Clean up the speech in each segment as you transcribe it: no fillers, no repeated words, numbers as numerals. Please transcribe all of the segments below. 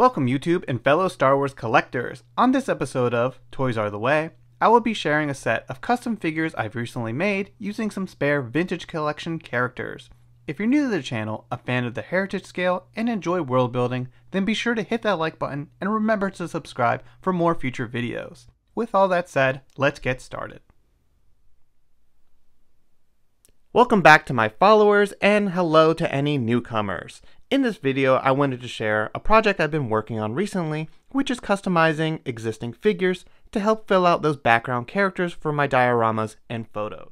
Welcome YouTube and fellow Star Wars collectors. On this episode of Toys Are the Way, I will be sharing a set of custom figures I've recently made using some spare vintage collection characters. If you're new to the channel, a fan of the heritage scale, and enjoy world building, then be sure to hit that like button and remember to subscribe for more future videos. With all that said, let's get started. Welcome back to my followers and hello to any newcomers. In this video, I wanted to share a project I've been working on recently, which is customizing existing figures to help fill out those background characters for my dioramas and photos.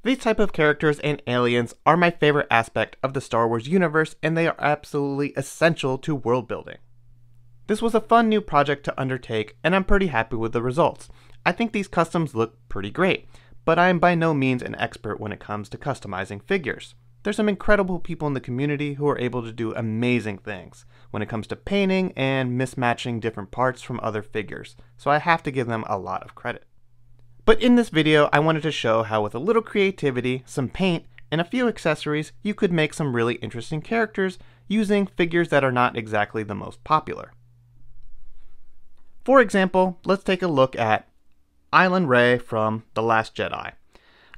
These type of characters and aliens are my favorite aspect of the Star Wars universe, and they are absolutely essential to world building. This was a fun new project to undertake, and I'm pretty happy with the results. I think these customs look pretty great, but I am by no means an expert when it comes to customizing figures. There's some incredible people in the community who are able to do amazing things when it comes to painting and mismatching different parts from other figures, so I have to give them a lot of credit. But in this video, I wanted to show how with a little creativity, some paint, and a few accessories, you could make some really interesting characters using figures that are not exactly the most popular. For example, let's take a look at Island Rey from The Last Jedi.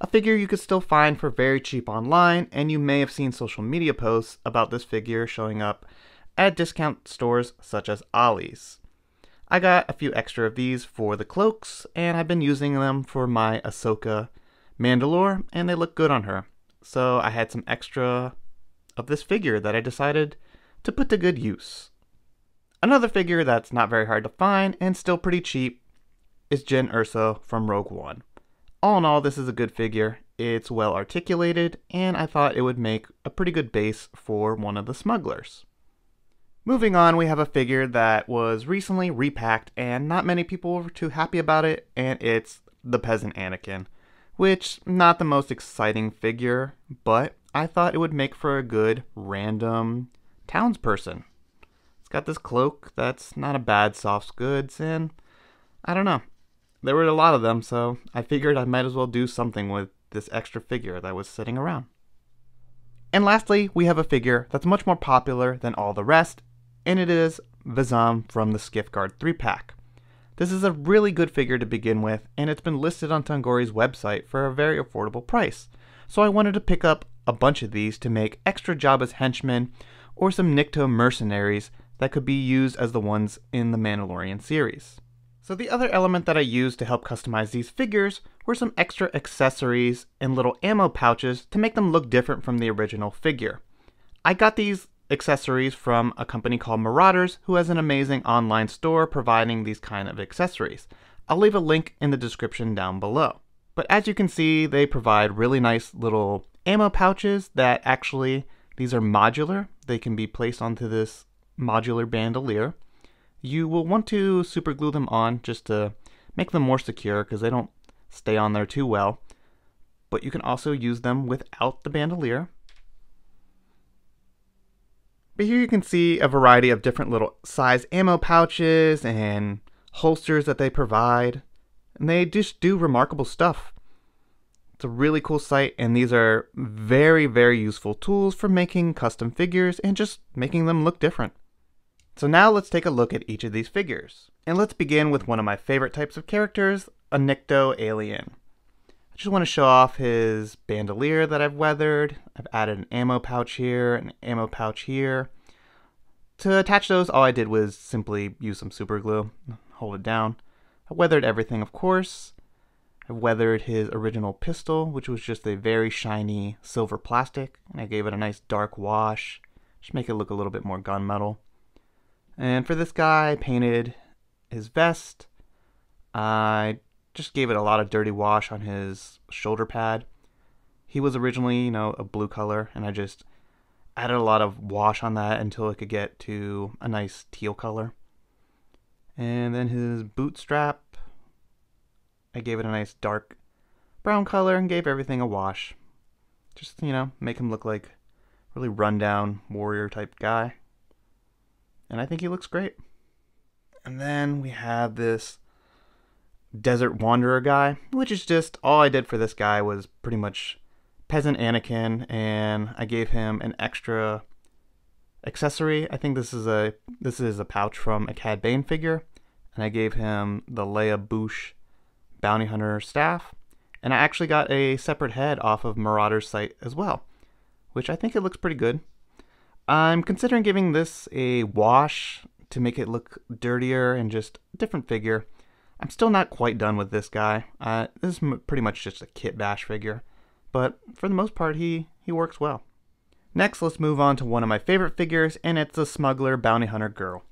A figure you could still find for very cheap online, and you may have seen social media posts about this figure showing up at discount stores such as Ollie's. I got a few extra of these for the cloaks, and I've been using them for my Ahsoka Mandalore, and they look good on her. So I had some extra of this figure that I decided to put to good use. Another figure that's not very hard to find and still pretty cheap is Jyn Erso from Rogue One. All in all, this is a good figure. It's well articulated, and I thought it would make a pretty good base for one of the smugglers. Moving on, we have a figure that was recently repacked, and not many people were too happy about it, and it's the Peasant Anakin, which, not the most exciting figure, but I thought it would make for a good random townsperson. It's got this cloak that's not a bad soft goods, and I don't know. There were a lot of them, so I figured I might as well do something with this extra figure that was sitting around. And lastly, we have a figure that's much more popular than all the rest, and it is Vizam from the Skiff Guard 3-pack. This is a really good figure to begin with, and it's been listed on Tongori's website for a very affordable price. So I wanted to pick up a bunch of these to make extra Jabba's henchmen or some Nicto mercenaries that could be used as the ones in the Mandalorian series. So the other element that I used to help customize these figures were some extra accessories and little ammo pouches to make them look different from the original figure. I got these accessories from a company called Marauders, who has an amazing online store providing these kind of accessories. I'll leave a link in the description down below. But as you can see, they provide really nice little ammo pouches that actually, these are modular. They can be placed onto this modular bandolier. You will want to super glue them on just to make them more secure because they don't stay on there too well. But you can also use them without the bandolier. But here you can see a variety of different little size ammo pouches and holsters that they provide. And they just do remarkable stuff. It's a really cool site, and these are very, very useful tools for making custom figures and just making them look different. So now let's take a look at each of these figures. And let's begin with one of my favorite types of characters, Anikto Alien. I just want to show off his bandolier that I've weathered. I've added an ammo pouch here, an ammo pouch here. To attach those, all I did was simply use some super glue, hold it down. I weathered everything, of course. I weathered his original pistol, which was just a very shiny silver plastic, and I gave it a nice dark wash, just make it look a little bit more gunmetal. And for this guy, I painted his vest. I just gave it a lot of dirty wash on his shoulder pad. He was originally, a blue color, and I just added a lot of wash on that until it could get to a nice teal color. And then his boot strap, I gave it a nice dark brown color and gave everything a wash. Just, make him look like a really rundown warrior type guy. And I think he looks great. And then we have this desert wanderer guy, which is just all I did for this guy was pretty much Peasant Anakin, and I gave him an extra accessory. I think this is a pouch from a Cad Bane figure, and I gave him the Leia Bouche bounty hunter staff, and I actually got a separate head off of Marauder's site as well, which I think it looks pretty good. I'm considering giving this a wash to make it look dirtier and just a different figure. I'm still not quite done with this guy. This is pretty much just a kit bash figure, but for the most part he works well. Next, let's move on to one of my favorite figures, and it's the Smuggler Bounty Hunter Girl.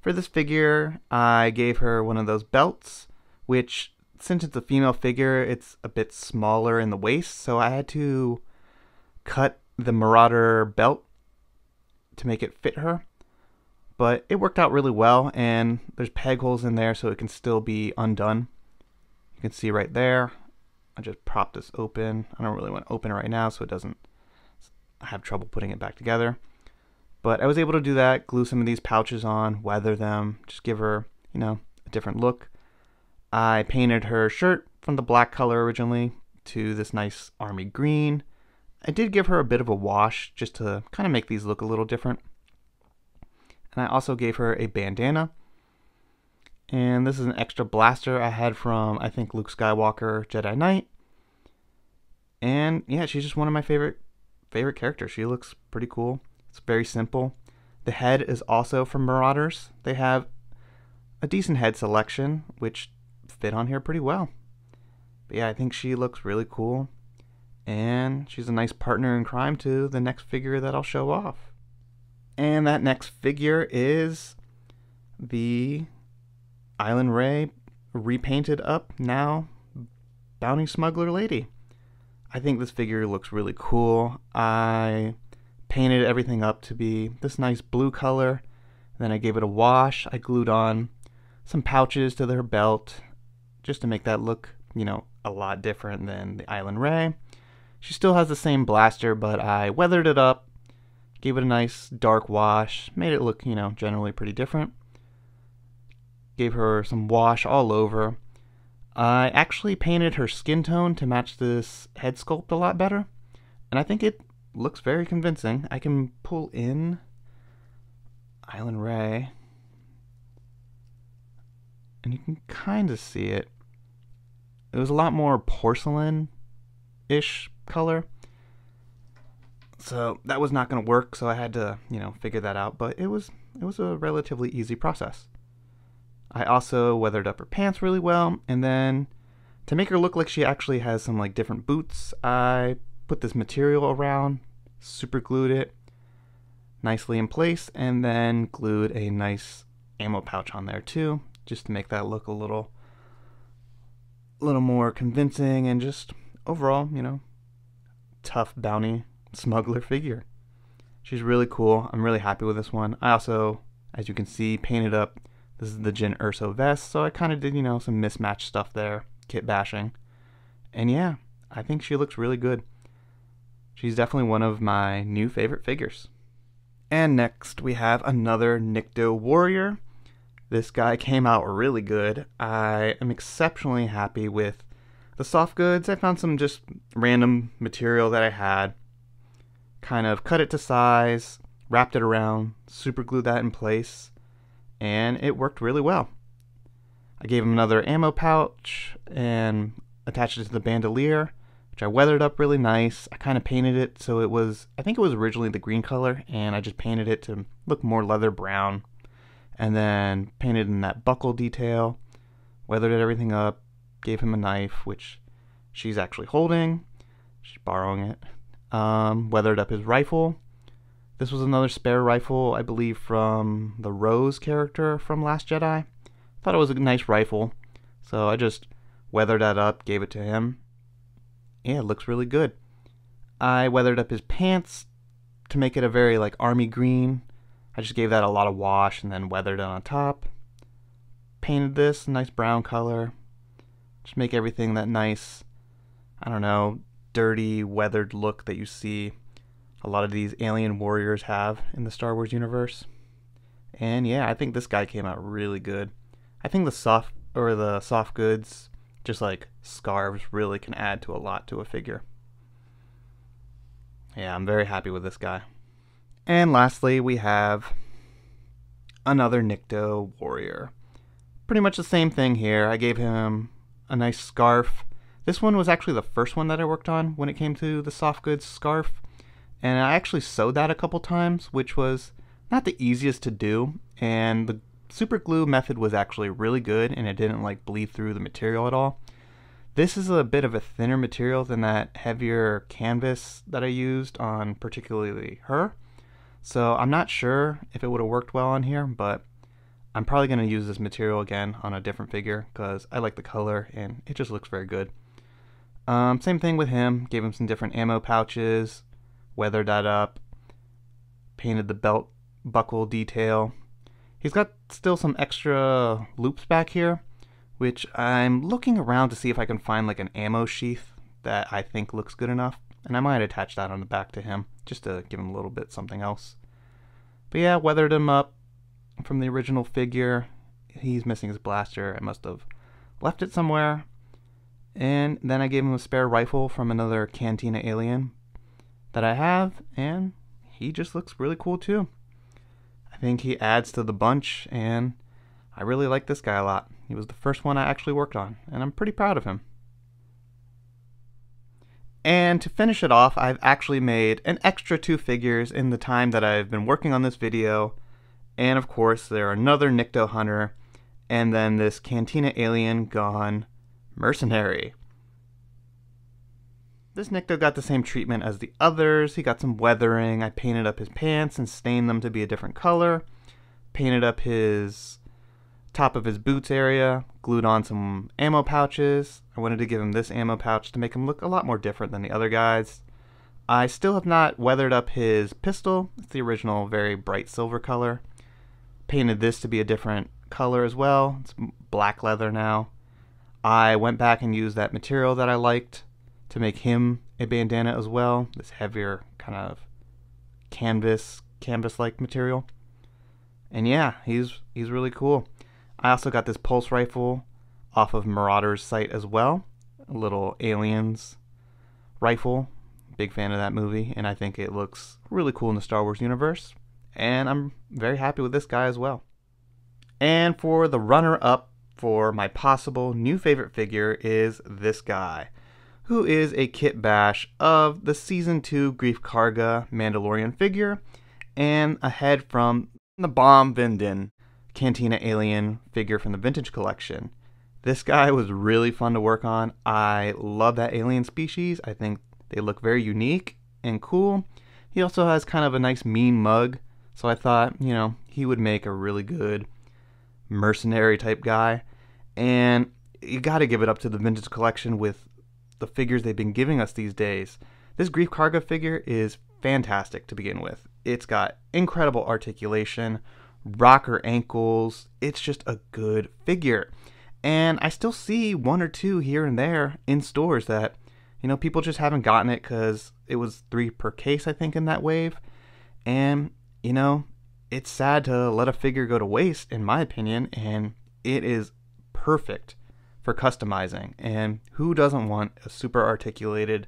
For this figure, I gave her one of those belts, which, since it's a female figure, it's a bit smaller in the waist, so I had to cut the Marauder belt to make it fit her. But it worked out really well, and there's peg holes in there so it can still be undone. You can see right there. I just propped this open. I don't really want to open it right now so it doesn't have trouble putting it back together. But I was able to do that, glue some of these pouches on, weather them, just give her, a different look. I painted her shirt from the black color originally to this nice army green. I did give her a bit of a wash just to kind of make these look a little different. And I also gave her a bandana. And this is an extra blaster I had from, I think, Luke Skywalker Jedi Knight. And yeah, she's just one of my favorite characters. She looks pretty cool. It's very simple. The head is also from Marauders. They have a decent head selection, which fit on here pretty well. But yeah, I think she looks really cool. And she's a nice partner in crime to the next figure that I'll show off. And that next figure is the Island Rey repainted up now Bounty Smuggler Lady. I think this figure looks really cool. I painted everything up to be this nice blue color. Then I gave it a wash. I glued on some pouches to her belt just to make that look, a lot different than the Island Rey. She still has the same blaster, but I weathered it up, gave it a nice dark wash, made it look, generally pretty different. Gave her some wash all over. I actually painted her skin tone to match this head sculpt a lot better, and I think it looks very convincing. I can pull in Island Rey, and you can kind of see it. It was a lot more porcelain-ish color, so that was not going to work, so I had to, figure that out, but it was a relatively easy process. I also weathered up her pants really well, and then to make her look like she actually has some different boots, I put this material around, super glued it nicely in place, and then glued a nice ammo pouch on there too, just to make that look a little more convincing and just overall, tough bounty smuggler figure. She's really cool. I'm really happy with this one. I also, as you can see, painted up. This is the Jyn Erso vest, so I kind of did, some mismatched stuff there, kit bashing. And yeah, I think she looks really good. She's definitely one of my new favorite figures. And next we have another Nicto Warrior. This guy came out really good. I am exceptionally happy with the soft goods. I found some just random material that I had, kind of cut it to size, wrapped it around, super glued that in place, and it worked really well. I gave him another ammo pouch and attached it to the bandolier, which I weathered up really nice. I kind of painted it so I think it was originally the green color, and I just painted it to look more leather brown. And then painted in that buckle detail, weathered everything up, gave him a knife, which she's actually holding. She's borrowing it. Weathered up his rifle. This was another spare rifle, I believe, from the Rose character from Last Jedi. Thought it was a nice rifle, so I just weathered that up, gave it to him. Yeah, it looks really good. I weathered up his pants to make it a very army green. I just gave that a lot of wash and then weathered it on top. Painted this nice brown color. Just make everything that nice, I don't know, dirty, weathered look that you see a lot of these alien warriors have in the Star Wars universe. And yeah, I think this guy came out really good. I think the soft goods, just like scarves, really can add to a lot to a figure. Yeah, I'm very happy with this guy. And lastly, we have another Nicto Warrior. Pretty much the same thing here. I gave him a nice scarf. This one was actually the first one that I worked on when it came to the soft goods scarf. And I actually sewed that a couple times, which was not the easiest to do. And the super glue method was actually really good, and it didn't like bleed through the material at all. This is a bit of a thinner material than that heavier canvas that I used on particularly her. So I'm not sure if it would have worked well on here, but I'm probably going to use this material again on a different figure because I like the color and it just looks very good. Same thing with him. Gave him some different ammo pouches, weathered that up, painted the belt buckle detail. He's got still some extra loops back here, which I'm looking around to see if I can find like an ammo sheath that I think looks good enough. And I might attach that on the back to him, just to give him a little bit something else. But yeah, weathered him up from the original figure. He's missing his blaster. I must have left it somewhere. And then I gave him a spare rifle from another Cantina Alien that I have, and he just looks really cool too. I think he adds to the bunch, and I really like this guy a lot. He was the first one I actually worked on, and I'm pretty proud of him. And to finish it off, I've actually made an extra 2 figures in the time that I've been working on this video. And of course, they're another Nicto Hunter, and then this Cantina Alien gone mercenary. This Nicto got the same treatment as the others. He got some weathering. I painted up his pants and stained them to be a different color. Painted up his top of his boots area, glued on some ammo pouches. I wanted to give him this ammo pouch to make him look a lot more different than the other guys. I still have not weathered up his pistol. It's the original very bright silver color. Painted this to be a different color as well. It's black leather now. I went back and used that material that I liked to make him a bandana as well. This heavier kind of canvas-like material. And yeah, he's really cool. I also got this pulse rifle off of Marauder's site as well. A little Aliens rifle. Big fan of that movie, and I think it looks really cool in the Star Wars universe. And I'm very happy with this guy as well. And for the runner-up for my possible new favorite figure is this guy, who is a kit bash of the Season 2 Greef Karga Mandalorian figure, and a head from the Bomb Vindin Cantina Alien figure from the Vintage Collection. This guy was really fun to work on. I love that alien species. I think they look very unique and cool. He also has kind of a nice mean mug, so I thought, you know, he would make a really good mercenary type guy. And you gotta give it up to the Vintage Collection with the figures they've been giving us these days. This Greef Karga figure is fantastic to begin with. It's got incredible articulation, rocker ankles. It's just a good figure. And I still see 1 or 2 here and there in stores that, you know, people just haven't gotten it because it was 3 per case, I think, in that wave. And, you know, it's sad to let a figure go to waste, in my opinion, and it is perfect for customizing. And who doesn't want a super articulated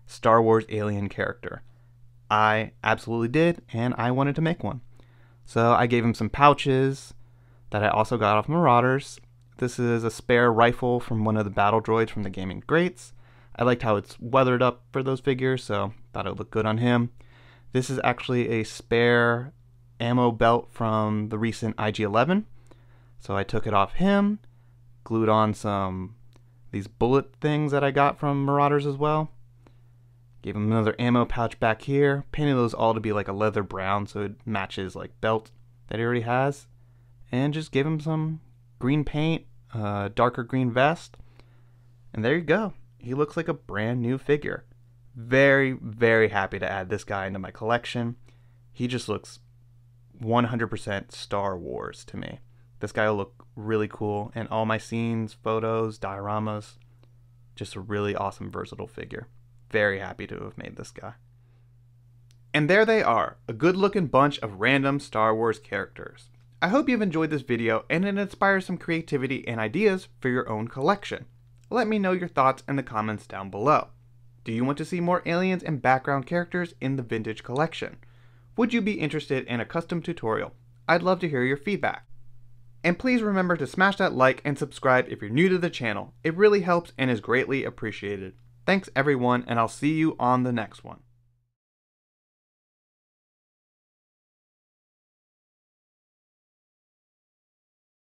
Star Wars alien character? I absolutely did, and I wanted to make one. So I gave him some pouches that I also got off Marauders. This is a spare rifle from one of the battle droids from the Gaming Greats. I liked how it's weathered up for those figures, so thought it would look good on him. This is actually a spare ammo belt from the recent IG-11. So I took it off him, glued on these bullet things that I got from Marauders as well. Gave him another ammo pouch back here. Painted those all to be like a leather brown so it matches like belt that he already has. And just gave him some green paint, darker green vest. And there you go. He looks like a brand new figure. Very, very happy to add this guy into my collection. He just looks 100% Star Wars to me. This guy will look really cool in all my scenes, photos, dioramas. Just a really awesome, versatile figure. Very happy to have made this guy. And there they are, a good looking bunch of random Star Wars characters. I hope you've enjoyed this video and it inspires some creativity and ideas for your own collection. Let me know your thoughts in the comments down below. Do you want to see more aliens and background characters in the Vintage Collection? Would you be interested in a custom tutorial? I'd love to hear your feedback. And please remember to smash that like and subscribe if you're new to the channel. It really helps and is greatly appreciated. Thanks everyone, and I'll see you on the next one.